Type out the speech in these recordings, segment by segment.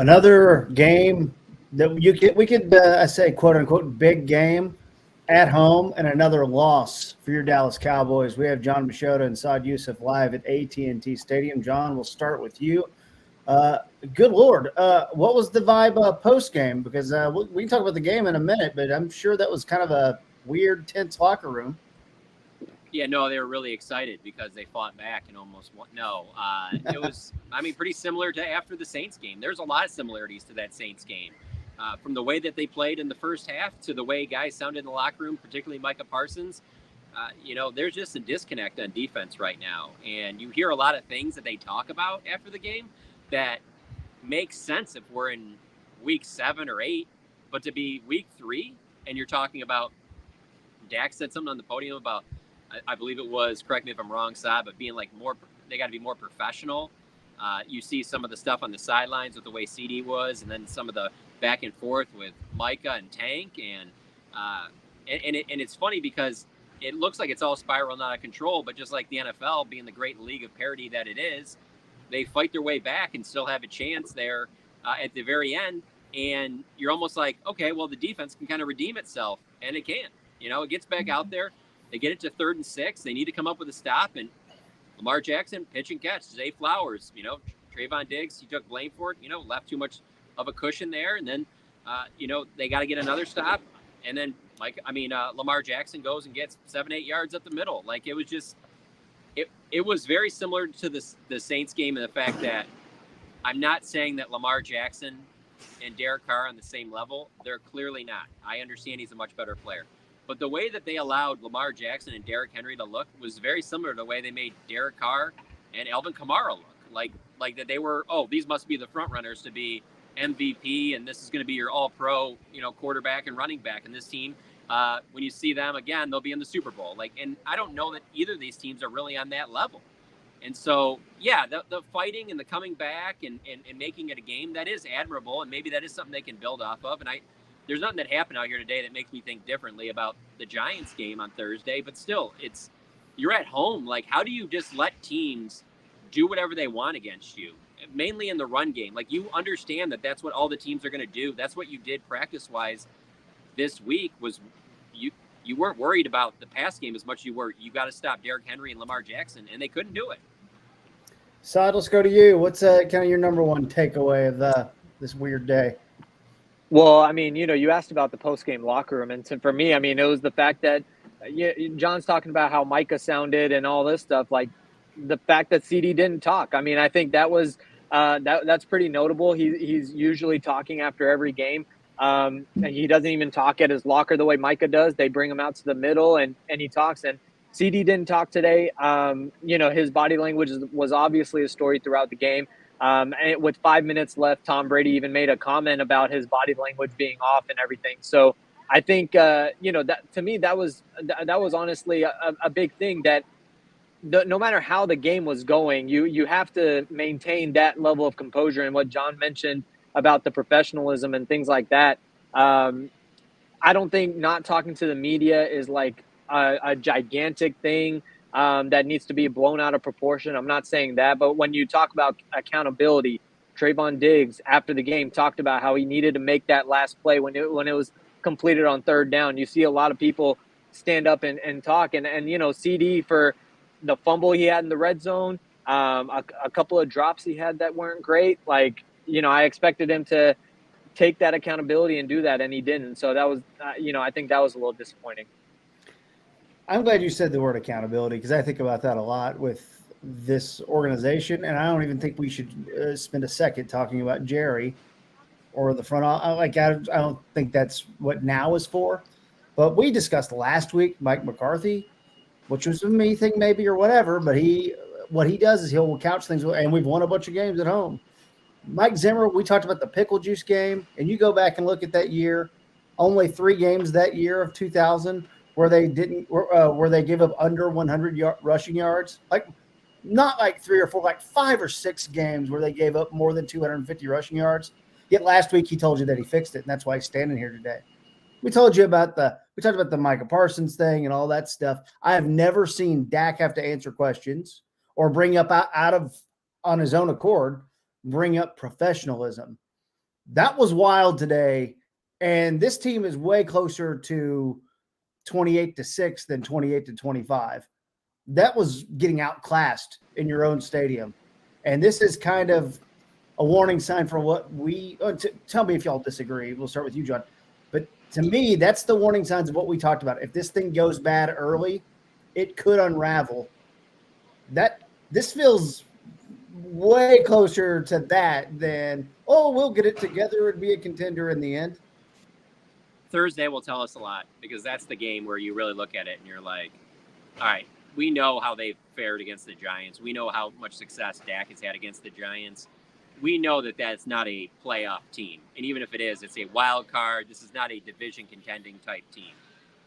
Another game that we could I say quote unquote big game at home, and another loss for your Dallas Cowboys. We have John Machota and Saad Youssef live at AT&T Stadium. John, we'll start with you. Uh, Good Lord, what was the vibe post game? Because we can talk about the game in a minute, but I'm sure that was kind of a weird, tense locker room. Yeah, no, they were really excited because they fought back and almost won. No, it was, pretty similar to after the Saints game. There's a lot of similarities to that Saints game. From the way that they played in the first half to the way guys sounded in the locker room, particularly Micah Parsons. There's just a disconnect on defense right now. And you hear a lot of things that they talk about after the game that makes sense if we're in week 7 or 8. But to be week 3 and you're talking about, Dak said something on the podium about, I believe it was, correct me if I'm wrong, Saad, but being like they got to be more professional. You see some of the stuff on the sidelines with the way CD was, and then some of the back and forth with Micah and Tank, and it's funny because it looks like it's all spiraling out of control, but just like the NFL being the great league of parity that it is, they fight their way back and still have a chance there at the very end, and you're almost like, okay, well, the defense can kind of redeem itself, and it can. It gets back out there. They get it to 3rd and 6. They need to come up with a stop, and Lamar Jackson, pitch and catch. Zay Flowers, Trayvon Diggs, he took blame for it, left too much of a cushion there. And then, they got to get another stop. And then, Lamar Jackson goes and gets 7-8 yards up the middle. Like, it was just – it was very similar to the Saints game in the fact that I'm not saying that Lamar Jackson and Derek Carr are on the same level. They're clearly not. I understand he's a much better player. But the way that they allowed Lamar Jackson and Derrick Henry to look was very similar to the way they made Derek Carr and Alvin Kamara look. Like that they were, these must be the front runners to be MVP, and this is going to be your all-pro, quarterback and running back. And this team, when you see them again, they'll be in the Super Bowl. And I don't know that either of these teams are really on that level. And so, yeah, the fighting and the coming back and making it a game, that is admirable, and maybe that is something they can build off of. And there's nothing that happened out here today that makes me think differently about the Giants game on Thursday, but still, you're at home. Like, how do you just let teams do whatever they want against you, mainly in the run game? Like, you understand that that's what all the teams are going to do. That's what you did practice-wise this week was you weren't worried about the pass game as much as you were, you got to stop Derrick Henry and Lamar Jackson, and they couldn't do it. Saad, let's go to you. What's kind of your number one takeaway of this weird day? Well, you asked about the post-game locker room, and for me, it was the fact that John's talking about how Micah sounded and all this stuff, like the fact that CD didn't talk. I think that was that's pretty notable. He's usually talking after every game. He doesn't even talk at his locker the way Micah does. They bring him out to the middle, and he talks. And CD didn't talk today. His body language was obviously a story throughout the game. And with 5 minutes left, Tom Brady even made a comment about his body language being off and everything. So I think, that to me, that was honestly a big thing that no matter how the game was going, you have to maintain that level of composure. And what John mentioned about the professionalism and things like that, I don't think not talking to the media is like a gigantic thing that needs to be blown out of proportion. I'm not saying that, but when you talk about accountability, Trayvon Diggs after the game talked about how he needed to make that last play when it was completed on 3rd down. You see a lot of people stand up and talk, and CD for the fumble he had in the red zone, a couple of drops he had that weren't great. I expected him to take that accountability and do that, and he didn't. So that was, I think that was a little disappointing. I'm glad you said the word accountability because I think about that a lot with this organization, and I don't even think we should spend a second talking about Jerry or the front office. I don't think that's what now is for. But we discussed last week Mike McCarthy, which was a me thing maybe or whatever, but what he does is he'll couch things, and we've won a bunch of games at home. Mike Zimmer, we talked about the pickle juice game, and you go back and look at that year, only 3 games that year of 2000 where they gave up under 100 rushing yards, like not like 3 or 4, like 5 or 6 games where they gave up more than 250 rushing yards. Yet last week he told you that he fixed it, and that's why he's standing here today. We talked about the Micah Parsons thing and all that stuff. I have never seen Dak have to answer questions or bring up out of on his own accord, bring up professionalism. That was wild today. And this team is way closer to 28-6 than 28-25. That was getting outclassed in your own stadium. And this is kind of a warning sign for what we tell me if y'all disagree. We'll start with you, John. But to me, that's the warning signs of what we talked about. If this thing goes bad early, it could unravel. This feels way closer to that than, oh, we'll get it together and be a contender in the end. Thursday will tell us a lot, because that's the game where you really look at it and you're like, all right, we know how they've fared against the Giants. We know how much success Dak has had against the Giants. We know that that's not a playoff team. And even if it is, it's a wild card. This is not a division contending type team.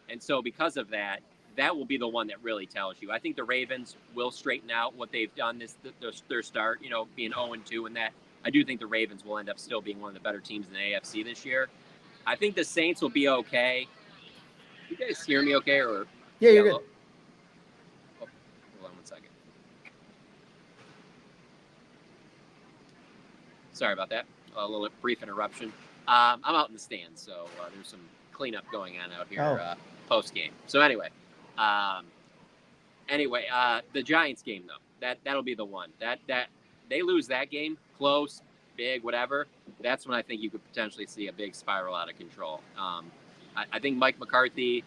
And so because of that, that will be the one that really tells you. I think the Ravens will straighten out what they've done their start, being 0-2, and that I do think the Ravens will end up still being one of the better teams in the AFC this year. I think the Saints will be okay. You guys hear me okay? Or yeah, you're good. Hold on 1 second. Sorry about that. A little brief interruption. I'm out in the stands, so there's some cleanup going on out here post game. So anyway, the Giants game though, that'll be the one that they lose that game, close, big, whatever. That's when I think you could potentially see a big spiral out of control. I think Mike McCarthy,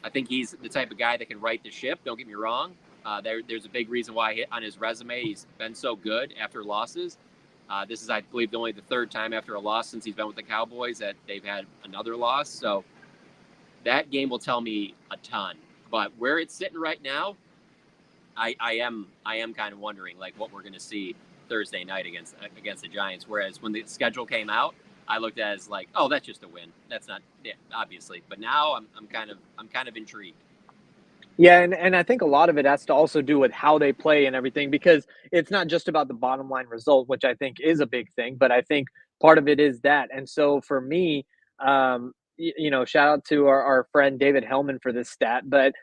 I think he's the type of guy that can right the ship. Don't get me wrong. There's a big reason why on his resume he's been so good after losses. This is, I believe, only the third time after a loss since he's been with the Cowboys that they've had another loss. So that game will tell me a ton. But where it's sitting right now, I am kind of wondering like what we're going to see Thursday night against the Giants. Whereas when the schedule came out, I looked at it as like, oh, that's just a win. That's not, obviously. But now I'm kind of intrigued. Yeah, and I think a lot of it has to also do with how they play and everything, because it's not just about the bottom line result, which I think is a big thing, but I think part of it is that. And so for me, shout out to our friend David Hellman for this stat, but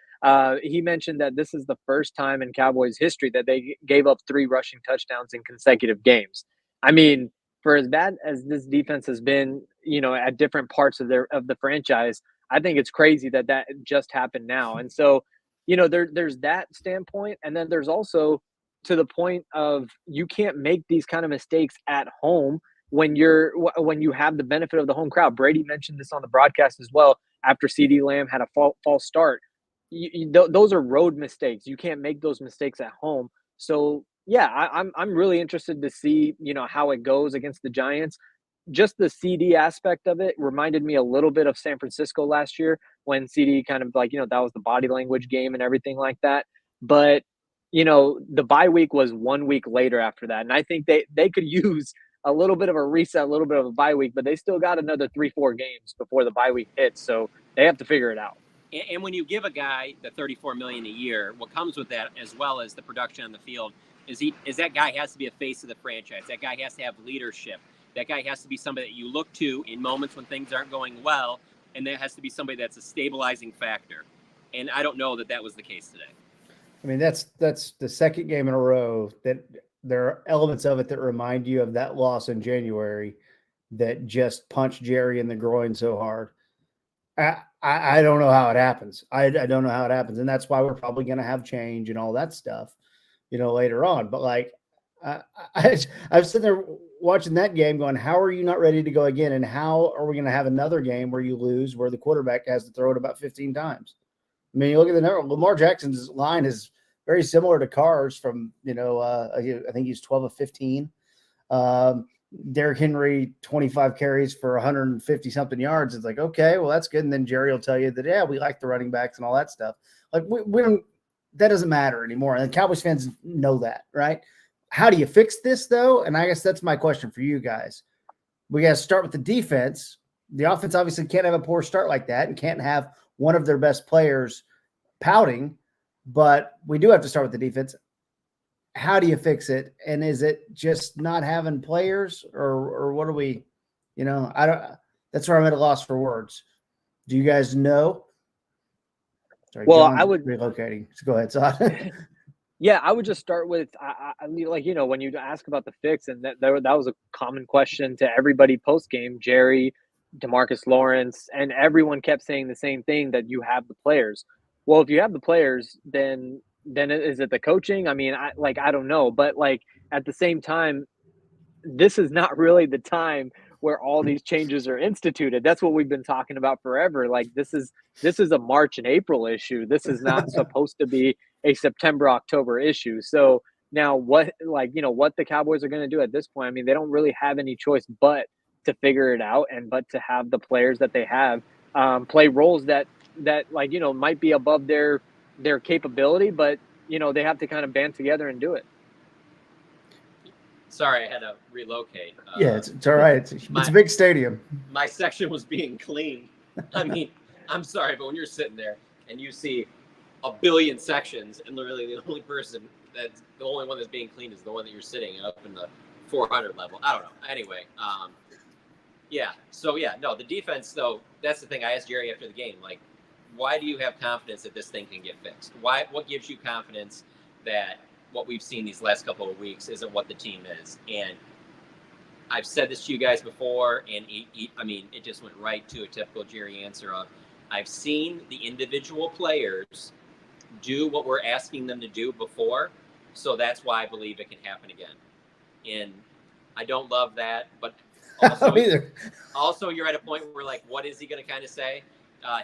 he mentioned that this is the first time in Cowboys history that they gave up 3 rushing touchdowns in consecutive games. I mean, for as bad as this defense has been, at different parts of the franchise, I think it's crazy that just happened now. And so, there's that standpoint, and then there's also to the point of you can't make these kind of mistakes at home when you have the benefit of the home crowd. Brady mentioned this on the broadcast as well after CeeDee Lamb had a false start. Those are road mistakes. You can't make those mistakes at home. So yeah, I'm really interested to see how it goes against the Giants. Just the CD aspect of it reminded me a little bit of San Francisco last year when CD kind of like, that was the body language game and everything like that. But, the bye week was 1 week later after that. And I think they could use a little bit of a reset, a little bit of a bye week, but they still got another 3-4 games before the bye week hits. So they have to figure it out. And when you give a guy the $34 million a year, what comes with that, as well as the production on the field, is that guy has to be a face of the franchise. That guy has to have leadership. That guy has to be somebody that you look to in moments when things aren't going well, and that has to be somebody that's a stabilizing factor. And I don't know that was the case today. I mean, that's the second game in a row that there are elements of it that remind you of that loss in January that just punched Jerry in the groin so hard. I don't know how it happens. I don't know how it happens, and that's why we're probably going to have change and all that stuff, later on. But like, I've sitting there watching that game going, how are you not ready to go again? And how are we going to have another game where you lose, where the quarterback has to throw it about 15 times? I mean, you look at the number. Lamar Jackson's line is very similar to Carr's from, I think he's 12 of 15. Derrick Henry, 25 carries for 150 something yards. It's like, okay, well, that's good. And then Jerry will tell you that, yeah, we like the running backs and all that stuff. Like we don't, that doesn't matter anymore. And the Cowboys fans know that, right? How do you fix this though? And I guess that's my question for you guys. We got to start with the defense. The offense obviously can't have a poor start like that and can't have one of their best players pouting, but we do have to start with the defense. How do you fix it? And is it just not having players or what are we, that's where I'm at a loss for words. Do you guys know? Sorry, well, John's I would relocating. So go ahead, Todd. Yeah, I would just start with I mean, like, when you ask about the fix, and that was a common question to everybody post game, Jerry, Demarcus Lawrence, and everyone kept saying the same thing, that you have the players. Well, if you have the players, then is it the coaching? I mean, I don't know, but like at the same time, this is not really the time where all these changes are instituted. That's what we've been talking about forever. Like this is a March and April issue. This is not supposed to be a September October issue. So now what the Cowboys are going to do at this point? I mean, they don't really have any choice but to figure it out, and but to have the players that they have play roles that might be above their capability, but they have to kind of band together and do it. Sorry, I had to relocate. Yeah, it's all right. It's a big stadium. My section was being cleaned. I mean, I'm sorry, but when you're sitting there and you see a billion sections, and literally the only one that's being cleaned is the one that you're sitting up in the 400 level. I don't know. Anyway, yeah. So yeah, no, the defense though. That's the thing. I asked Jerry after the game, like, why do you have confidence that this thing can get fixed? What gives you confidence that what we've seen these last couple of weeks isn't what the team is? And I've said this to you guys before, and I mean, it just went right to a typical Jerry answer of, I've seen the individual players do what we're asking them to do before, so that's why I believe it can happen again. And I don't love that, but also you're at a point where, like, what is he going to kind of say?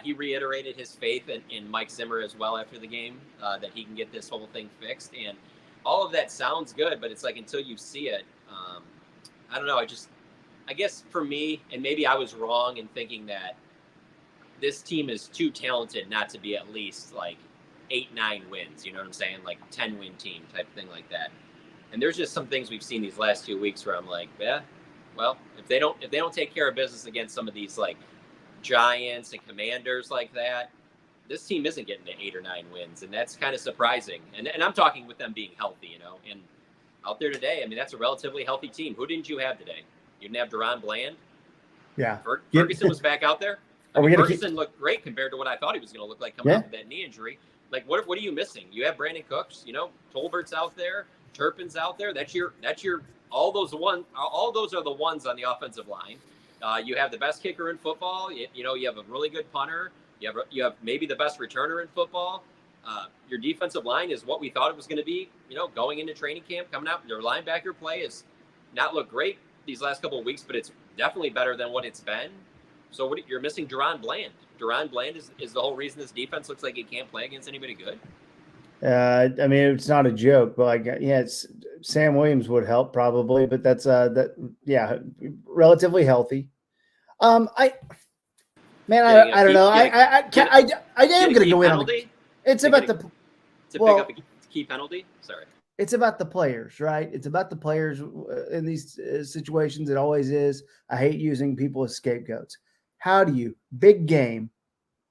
He reiterated his faith in Mike Zimmer as well after the game, that he can get this whole thing fixed. And all of that sounds good, but it's like, until you see it, I don't know. I guess for me, and maybe I was wrong in thinking that this team is too talented not to be at least like 8-9 wins. You know what I'm saying? Like 10-win team type thing like that. And there's just some things we've seen these last 2 weeks where I'm like, yeah, well, if they don't take care of business against some of these like Giants and Commanders like that, this team isn't getting to 8 or 9 wins, and that's kind of surprising. And I'm talking with them being healthy, and out there today, I mean, that's a relatively healthy team. Who didn't you have today? You didn't have Deron Bland. Yeah, Ferguson was back out there. Ferguson looked great compared to what I thought he was going to look like coming off of that knee injury. Like, what are you missing? You have Brandon Cooks, Tolbert's out there, Turpin's out there. That's your all those are the ones on the offensive line. You have the best kicker in football. You have a really good punter. You have maybe the best returner in football. Your defensive line is what we thought it was going to be, going into training camp, coming out. Your linebacker play has not looked great these last couple of weeks, but it's definitely better than what it's been. So you're missing Deron Bland. Deron Bland is the whole reason this defense looks like it can't play against anybody good. I mean, it's not a joke, but it's Sam Williams would help probably, but that's relatively healthy. I don't know. I am going to go in on it. It's about the pick up a key penalty. Sorry. It's about the players, right? It's about the players in these situations. It always is. I hate using people as scapegoats. How do you big game?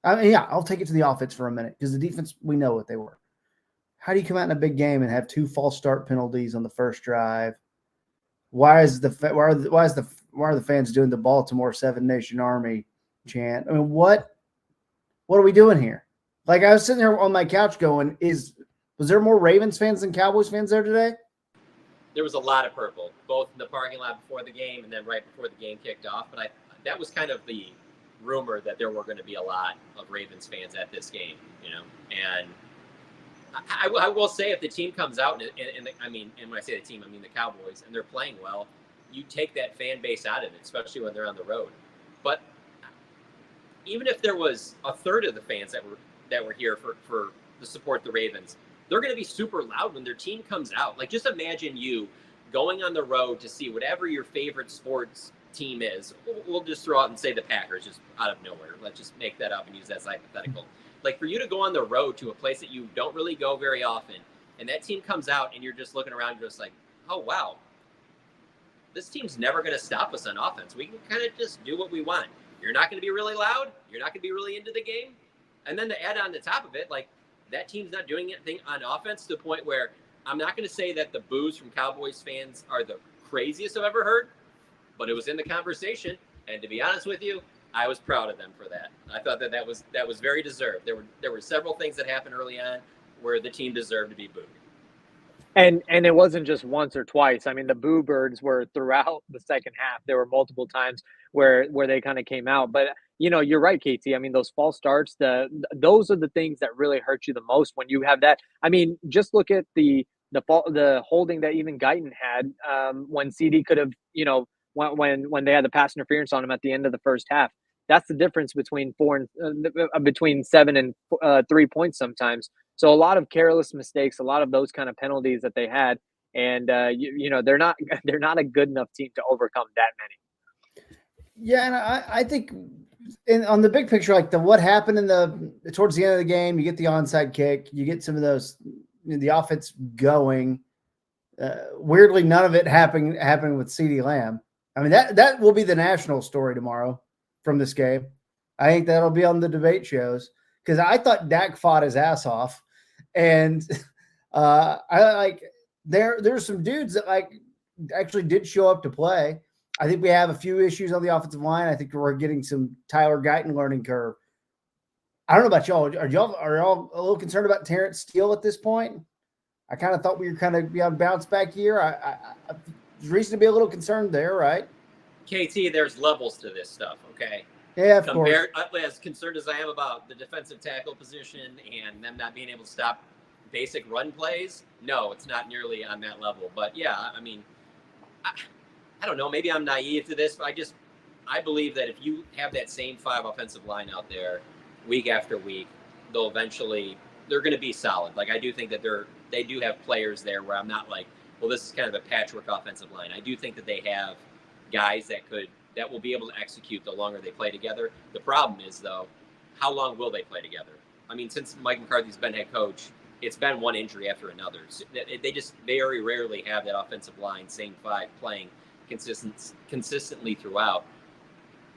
I mean, I'll take it to the offense for a minute because the defense, we know what they were. How do you come out in a big game and have 2 false start penalties on the first drive? Why are the fans doing the Baltimore 7 Nation Army chant? I mean, what are we doing here? Like, I was sitting there on my couch going, was there more Ravens fans than Cowboys fans there today? There was a lot of purple, both in the parking lot before the game and then right before the game kicked off. But that was kind of the rumor that there were going to be a lot of Ravens fans at this game, And I will say, if the team comes out, and when I say the team, I mean the Cowboys, and they're playing well, you take that fan base out of it, especially when they're on the road. But even if there was a third of the fans that were here for to support the Ravens, they're going to be super loud when their team comes out. Like, just imagine you going on the road to see whatever your favorite sports team is. We'll just throw out and say the Packers, just out of nowhere. Let's just make that up and use that as hypothetical. Like, for you to go on the road to a place that you don't really go very often, and that team comes out and you're just looking around, you're just like, oh, wow, this team's never going to stop us on offense. We can kind of just do what we want. You're not going to be really loud. You're not going to be really into the game. And then to add on the top of it, like, that team's not doing anything on offense to the point where I'm not going to say that the boos from Cowboys fans are the craziest I've ever heard, but it was in the conversation. And to be honest with you, I was proud of them for that. I thought that was very deserved. There were several things that happened early on where the team deserved to be booed. And it wasn't just once or twice. I mean, the boo birds were throughout the second half. There were multiple times where they kind of came out. But you're right, KT. I mean, those false starts, those are the things that really hurt you the most when you have that. I mean, just look at the holding that even Guyton had when CD could have, when they had the pass interference on him at the end of the first half. That's the difference between between 7 and 3 points sometimes. So a lot of careless mistakes, a lot of those kind of penalties that they had, and they're not they're not a good enough team to overcome that many. Yeah, and I think on the big picture, like what happened towards the end of the game, you get the onside kick, you get some of those, the offense going. Weirdly, none of it happened with CeeDee Lamb. I mean, that will be the national story tomorrow from this game. I think that'll be on the debate shows because I thought Dak fought his ass off, and I like there's some dudes that like actually did show up to play. I think we have a few issues on the offensive line. I think we're getting some Tyler Guyton learning curve. I don't know about y'all. Are y'all a little concerned about Terrence Steele at this point? I kind of thought we were kind of on bounce back year. There's reason to be a little concerned there, right? KT, there's levels to this stuff, okay? Yeah, of course. As concerned as I am about the defensive tackle position and them not being able to stop basic run plays, no, it's not nearly on that level. But yeah, I mean, I don't know. Maybe I'm naive to this, but I believe that if you have that same 5 offensive line out there week after week, they're going to be solid. Like I do think that they do have players there where I'm not like, well, this is kind of a patchwork offensive line. I do think that they have guys that will be able to execute the longer they play together. The problem is though, how long will they play together? I mean, since Mike McCarthy's been head coach, it's been one injury after another. So they just very rarely have that offensive line, same 5 playing consistently throughout.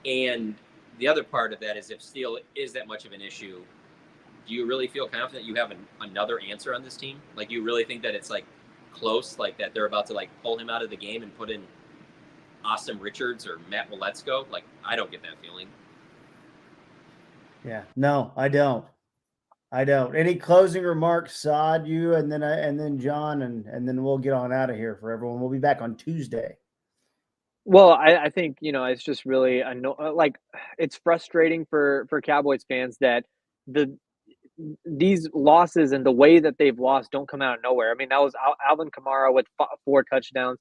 And the other part of that is if Steele is that much of an issue, do you really feel confident you have another answer on this team? Like, do you really think that it's like close, like that they're about to like pull him out of the game and put in Austin Richards or Matt Waletzko? Like, I don't get that feeling. Yeah, no, I don't. Any closing remarks, Saad, you, and then John, and then we'll get on out of here for everyone. We'll be back on Tuesday. Well, I think it's just really like it's frustrating for Cowboys fans that these losses and the way that they've lost don't come out of nowhere. I mean, that was Alvin Kamara with 4 touchdowns.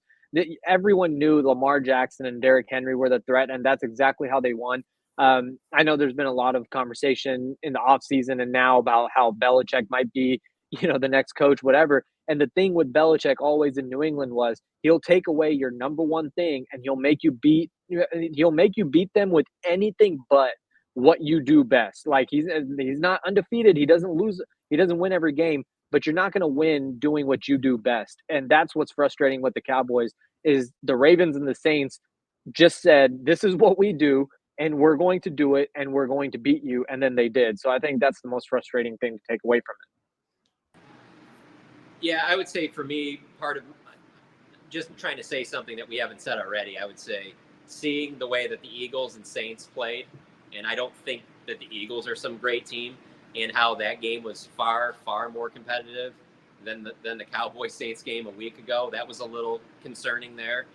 Everyone knew Lamar Jackson and Derrick Henry were the threat, and that's exactly how they won. I know there's been a lot of conversation in the offseason and now about how Belichick might be, the next coach, whatever. And the thing with Belichick always in New England was he'll take away your number one thing and he'll make you beat them with anything but what you do best. Like he's not undefeated. He doesn't lose. He doesn't win every game, but you're not going to win doing what you do best. And that's what's frustrating with the Cowboys is the Ravens and the Saints just said, this is what we do and we're going to do it and we're going to beat you. And then they did. So I think that's the most frustrating thing to take away from it. Yeah, I would say for me, part of just trying to say something that we haven't said already, I would say seeing the way that the Eagles and Saints played, and I don't think that the Eagles are some great team, and how that game was far, far more competitive than the Cowboys-Saints game a week ago. That was a little concerning there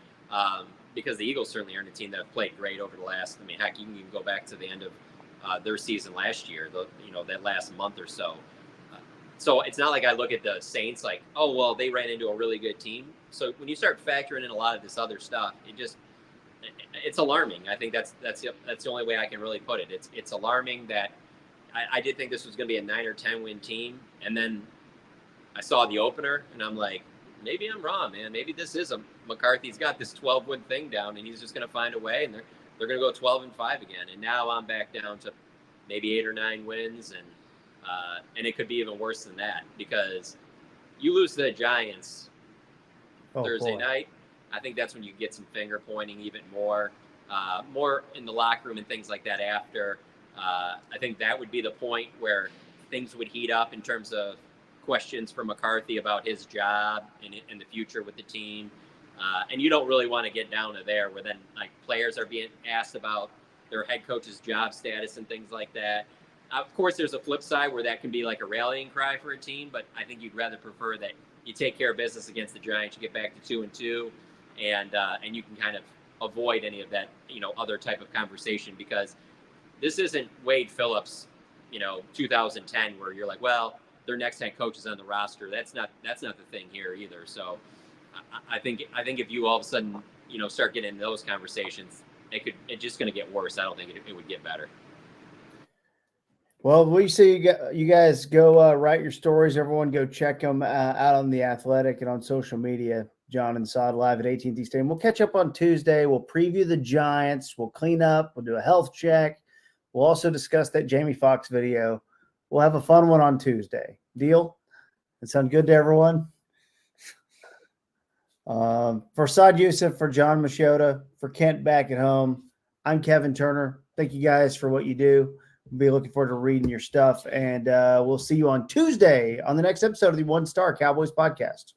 because the Eagles certainly aren't a team that have played great over the last, I mean, heck, you can even go back to the end of their season last year, that last month or so. So it's not like I look at the Saints like, oh, well, they ran into a really good team. So when you start factoring in a lot of this other stuff, it's alarming. I think that's the only way I can really put it. It's alarming that I did think this was going to be a 9 or 10 win team. And then I saw the opener and I'm like, maybe I'm wrong, man. Maybe this is McCarthy's got this 12 win thing down and he's just going to find a way and they're going to go 12-5 again. And now I'm back down to maybe 8 or 9 wins and it could be even worse than that because you lose to the Giants Thursday night. I think that's when you get some finger pointing even more in the locker room and things like that after. I think that would be the point where things would heat up in terms of questions for McCarthy about his job and the future with the team. And you don't really want to get down to there where then like players are being asked about their head coach's job status and things like that. Of course, there's a flip side where that can be like a rallying cry for a team, but I think you'd rather prefer that you take care of business against the Giants, you get back to 2-2, and you can kind of avoid any of that, other type of conversation, because this isn't Wade Phillips, 2010, where you're like, well, their next head coach is on the roster. That's not the thing here either. So I think if you all of a sudden, start getting into those conversations, it's just going to get worse. I don't think it would get better. Well, we see you guys go write your stories. Everyone go check them out on The Athletic and on social media. John and Sod live at AT&T Stadium. We'll catch up on Tuesday. We'll preview the Giants. We'll clean up. We'll do a health check. We'll also discuss that Jamie Foxx video. We'll have a fun one on Tuesday. Deal? That sound good to everyone? For Saad Youssef, for John Machota, for Kent back at home, I'm Kevin Turner. Thank you guys for what you do. We'll be looking forward to reading your stuff, and we'll see you on Tuesday on the next episode of the One Star Cowboys podcast.